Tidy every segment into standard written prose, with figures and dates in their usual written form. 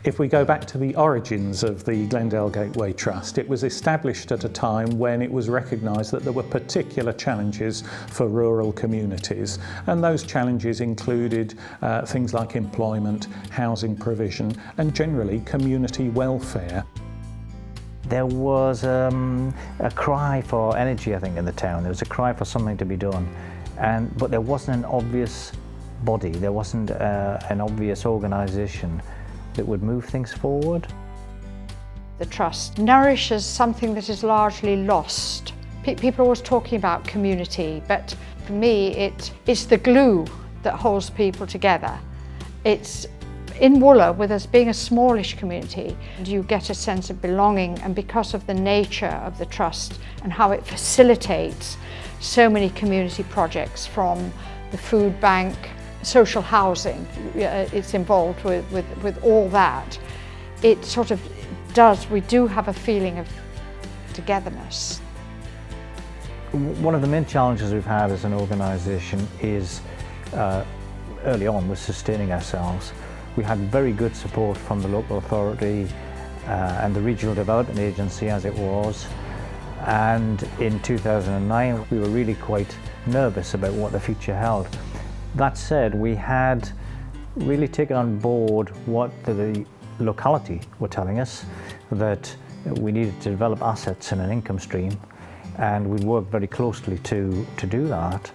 If we go back to the origins of the Glendale Gateway Trust, it was established at a time when it was recognised that there were particular challenges for rural communities, and those challenges included things like employment, housing provision and generally community welfare. There was a cry for energy, I think, in the town. There was a cry for something to be done, but there wasn't an obvious body, there wasn't an obvious organisation that would move things forward. The Trust nourishes something that is largely lost. People are always talking about community, but for me it's the glue that holds people together. It's in Wooler, with us being a smallish community, you get a sense of belonging, and because of the nature of the Trust and how it facilitates so many community projects, from the food bank, social housing, it's involved with all that. It sort of does, we do have a feeling of togetherness. One of the main challenges we've had as an organisation is, early on, was sustaining ourselves. We had very good support from the local authority and the Regional Development Agency, as it was. And in 2009, we were really quite nervous about what the future held. That said, we had really taken on board what the locality were telling us, that we needed to develop assets and an income stream, and we worked very closely to do that.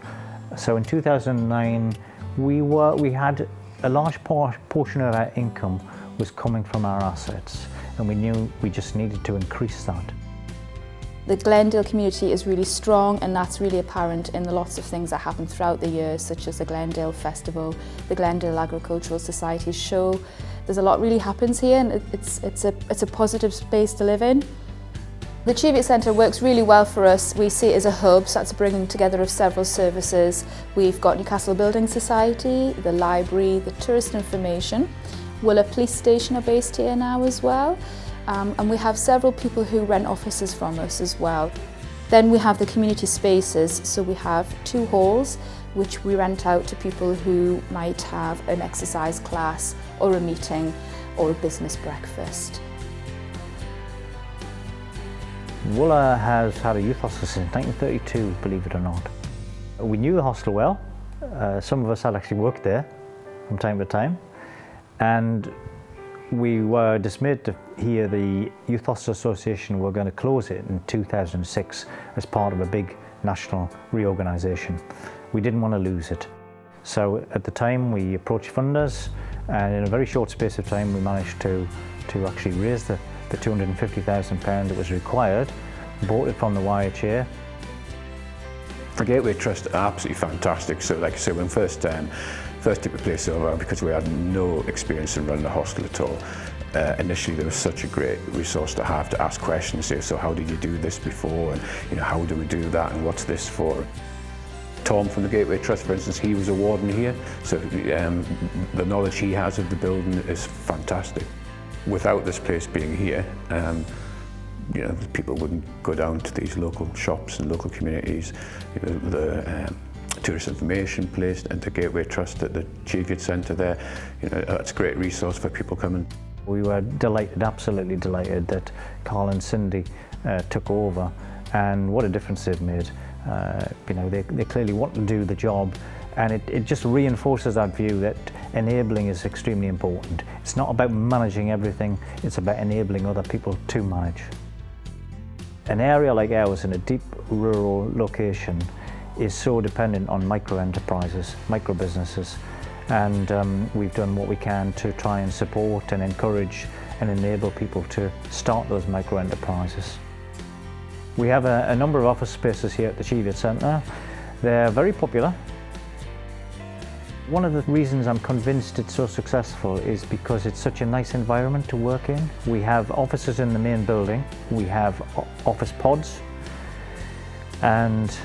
So in 2009, we had a large portion of our income was coming from our assets, and we knew we just needed to increase that. The Glendale community is really strong, and that's really apparent in the lots of things that happen throughout the year, such as the Glendale Festival, the Glendale Agricultural Society show. There's a lot really happens here, and it's a positive space to live in. The Cheviot Centre works really well for us. We see it as a hub, so that's a bringing together of several services. We've got Newcastle Building Society, the library, the tourist information. Wooler Police Station are based here now as well. And we have several people who rent offices from us as well. Then we have the community spaces, so we have 2 halls which we rent out to people who might have an exercise class or a meeting or a business breakfast. Wooler has had a youth hostel since 1932, believe it or not. We knew the hostel well. Some of us had actually worked there from time to time, and we were dismayed to hear the Youth Hostel Association were going to close it in 2006 as part of a big national reorganisation. We didn't want to lose it. So at the time we approached funders, and in a very short space of time we managed to actually raise the £250,000 that was required, bought it from the YHA. The Gateway Trust are absolutely fantastic. So like I said, when first took the place over, because we had no experience in running a hostel at all, initially there was such a great resource to have to ask questions. So how did you do this before, and how do we do that, and what's this for? Tom from the Gateway Trust, for instance, he was a warden here, so the knowledge he has of the building is fantastic. Without this place being here, people wouldn't go down to these local shops and local communities. The tourist information place and the Gateway Trust at the Cheviot Centre there, that's a great resource for people coming. We were delighted, absolutely delighted, that Carl and Cindy took over, and what a difference they've made. They clearly want to do the job, and it just reinforces that view that enabling is extremely important. It's not about managing everything, it's about enabling other people to manage. An area like ours in a deep rural location is so dependent on micro-enterprises, micro-businesses, and we've done what we can to try and support and encourage and enable people to start those micro-enterprises. We have a number of office spaces here at the Cheviot Centre. They're very popular. One of the reasons I'm convinced it's so successful is because it's such a nice environment to work in. We have offices in the main building, we have office pods, and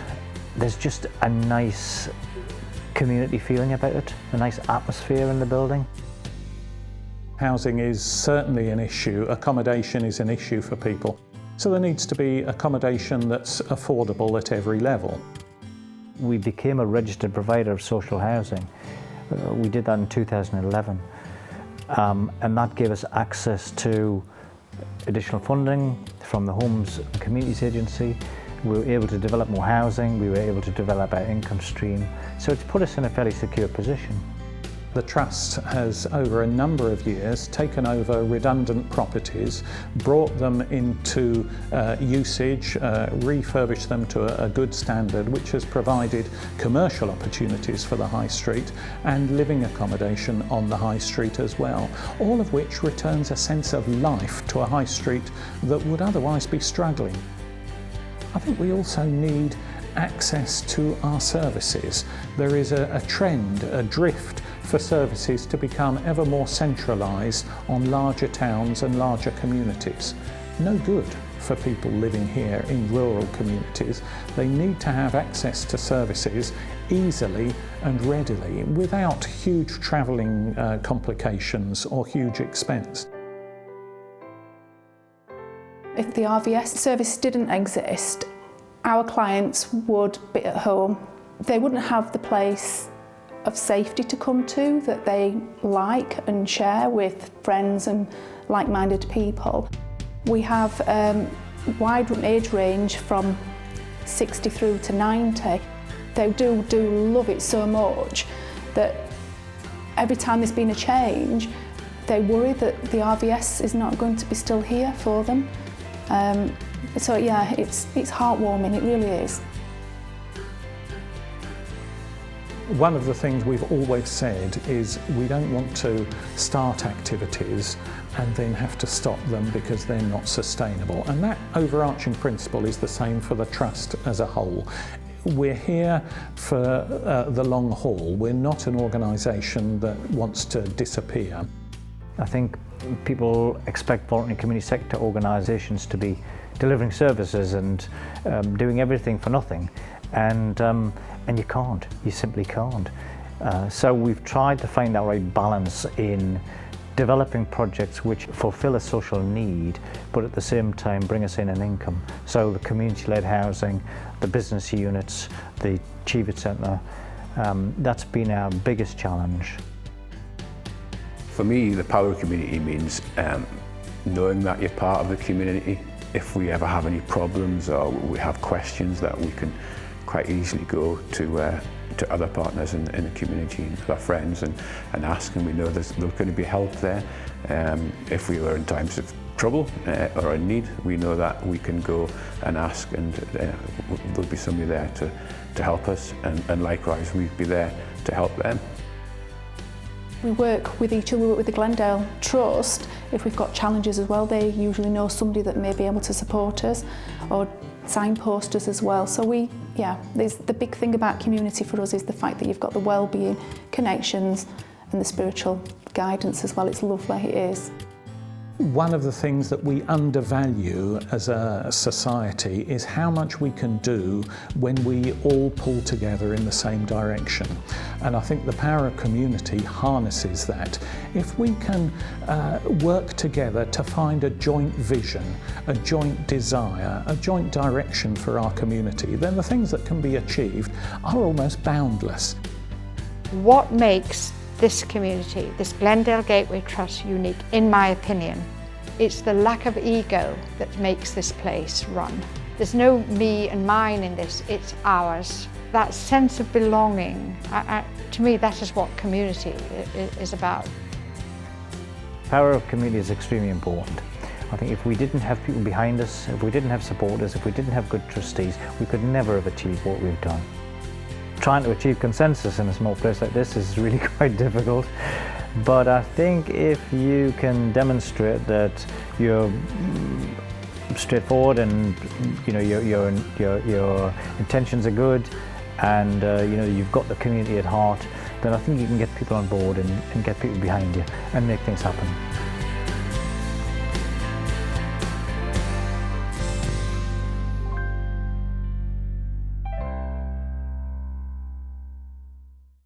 there's just a nice community feeling about it, a nice atmosphere in the building. Housing is certainly an issue, accommodation is an issue for people. So there needs to be accommodation that's affordable at every level. We became a registered provider of social housing. We did that in 2011. and that gave us access to additional funding from the Homes and Communities Agency. We were able to develop more housing, we were able to develop our income stream, so it's put us in a fairly secure position. The Trust has, over a number of years, taken over redundant properties, brought them into usage, refurbished them to a good standard, which has provided commercial opportunities for the High Street and living accommodation on the High Street as well, all of which returns a sense of life to a High Street that would otherwise be struggling. I think we also need access to our services. There is a trend, a drift for services to become ever more centralised on larger towns and larger communities. No good for people living here in rural communities. They need to have access to services easily and readily without huge travelling complications or huge expense. If the RVS service didn't exist, our clients would be at home. They wouldn't have the place of safety to come to that they like and share with friends and like-minded people. We have a wide age range from 60 through to 90. They do love it so much that every time there's been a change, they worry that the RVS is not going to be still here for them. So yeah, it's heartwarming, it really is. One of the things we've always said is we don't want to start activities and then have to stop them because they're not sustainable. And that overarching principle is the same for the Trust as a whole. We're here for the long haul. We're not an organisation that wants to disappear. I think people expect voluntary community sector organisations to be delivering services and doing everything for nothing. And you can't, you simply can't. So we've tried to find that right balance in developing projects which fulfill a social need, but at the same time bring us in an income. So the community-led housing, the business units, the Achieve Centre, that's been our biggest challenge. For me, the power of community means knowing that you're part of the community. If we ever have any problems or we have questions, that we can quite easily go to other partners in the community, our friends, and ask, and we know there's going to be help there. If we were in times of trouble or in need, we know that we can go and ask, and there'll be somebody there to help us, and likewise we'd be there to help them. We work with each other, we work with the Glendale Trust. If we've got challenges as well, they usually know somebody that may be able to support us or signpost us as well. So the big thing about community for us is the fact that you've got the well-being, connections and the spiritual guidance as well. It's lovely, it is. One of the things that we undervalue as a society is how much we can do when we all pull together in the same direction. And I think the power of community harnesses that. If we can work together to find a joint vision, a joint desire, a joint direction for our community, then the things that can be achieved are almost boundless. What makes this community, this Glendale Gateway Trust, unique, in my opinion, it's the lack of ego that makes this place run. There's no me and mine in this, it's ours. That sense of belonging, to me, that is what community is about. Power of community is extremely important. I think if we didn't have people behind us, if we didn't have supporters, if we didn't have good trustees, we could never have achieved what we've done. Trying to achieve consensus in a small place like this is really quite difficult, but I think if you can demonstrate that you're straightforward and your intentions are good, and you've got the community at heart, then I think you can get people on board and get people behind you and make things happen.